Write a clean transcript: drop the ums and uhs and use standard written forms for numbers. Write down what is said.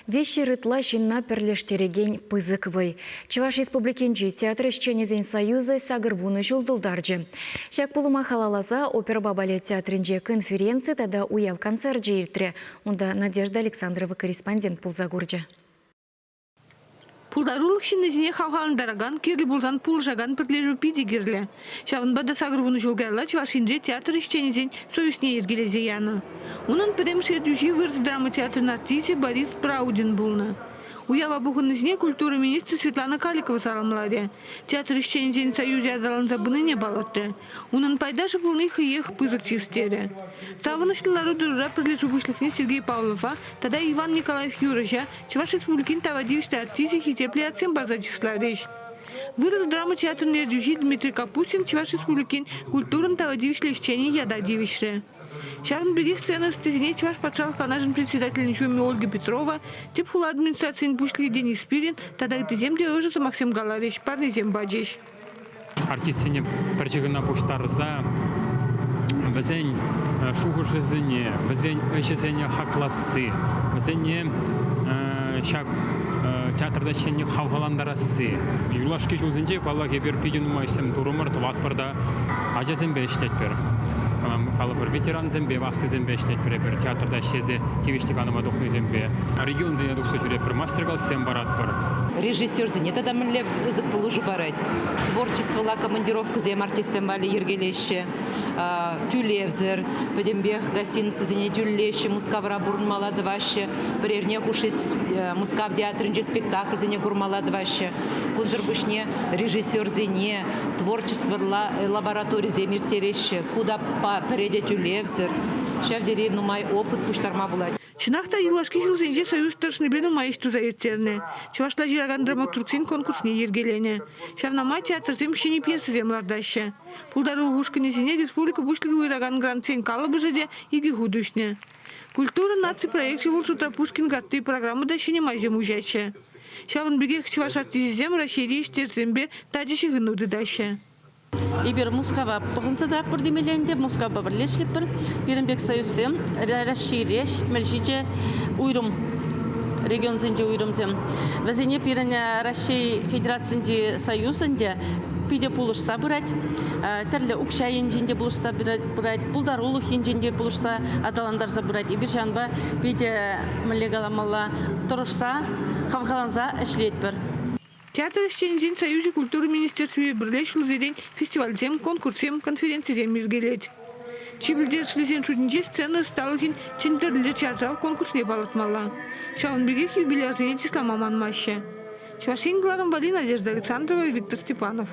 Вещи рытла щенна перлештереген пызыквый. Чуваш республикенчи театр исченезен союза сагырвуны жулдулдаржы. Шак пулума халалаза опера балет театринже конференции тада уяв концерт жейртре. Онда Надежда Александрова корреспондент пулзагурджа. Пулдарулық шиннезіне хавхалындараган, керлі бұлзан пулжаган пірлежу пиди керлі. Шавынбада сағырвуны жылгарла Чувашинже театр ишченезен союзне ергелезе яны. Унын премшердюжи вырз драма театрын артисі Борис Праудин бұлны. Уява бұғынызіне культура министрі Светлана Каликова саламладе. Театр ишченезен союзе адалан забыны не балатты. Унын пайдашы бұлны хыех пызык чистері. Ставынышлылары дұрыра пірлежу бұшлықне Сергей Павлова, тада Иван Николаев Юрыжа, Чуваш республикин тавадивішті артисі хитеплі ацем базачисладеш. Выраз драма театрный дюжи Дмитрий Капустин, Чуваш республикин культурын тавадивішлі ишчені ядадивіші. Шагын бігих сцена стезіне Чуваш патшалық канажын председательничуме Ольга Петрова, тип хула администрациян пушлығы Денис Спирин, тада итеземде өжісі Максим Галарич, парнезем баджеш. Артистіне пірчігіна пуштарза, бізен шуғыр жызыне, бізен өшізіне хақласы, бізене шак театрда шені хавғаландарасы. Юлашки жулзінже бала кебер пидюнума ісім турумыр тұватпырда ажазен бәйшлет бер. Калыбыр ветеран зембе, вақты зембе ішлет бір театрда шезе кевештік аныма доқны зембе. Регион зене доқсы жүре бір мастергал сен барат бір. Режиссер зене тада мінле ызык бұлыжы барать. Творчество ла командировка зем артистен бали ергелеші, тюлевзер, подембех гостиницы зене тюлеші, мускавра бурнмалады ваще, прерне хушесть мускав театрынже спектакль зене гурмалады ваще. Кунзыр бышне режиссер зене, творчество лаборатории земир тереші, куда перейде тюлевзер. Шав деревну май опыт пуштарма булать. Шынақта Юлашки жылзенже союз старшыныбені майышту заертеріне. Чувашла жираган драматургсен конкурсне ергелене. Шавнамай театр зем шені пьесы землардашы. Пулдары уғышкынезіне республика бұшлығы уйраган грантсен калыбы жеде иги худушне. Культура нации проект Шевулшутра Пушкин гарты программы да шені майзем ужачы. Шавын бігек Чуваш артизем расшири іштерзембе тадеші гынуды дашы. Ибер мускава похынсада пырдемеленде мускава бірлешліп бір Беренбек союзем расширеш мельшиче уйрым регионзенде уйрымзем. Вазене пиране Россия Федерациясында союзында пиде булышса бирать, тәрлі укша енженде булышса бирать, пулдарулық енженде булышса адаландарса бирать. Ибер жанба пиде млегаламала тұрышса, хавхаланса эшлет бір. Театр ишченезен союзе культуры министерстве бірлешілі зеден фестивальзем, конкурсем, конференцизем ергелет. Чебілдер шлезен шудинже сцена сталыхин чендерлі чаржал конкурсне балатмала. Шавынбегек юбилярзене тисламаман маще. Чувашингларын бады Надежда Александрова и Виктор Степанов.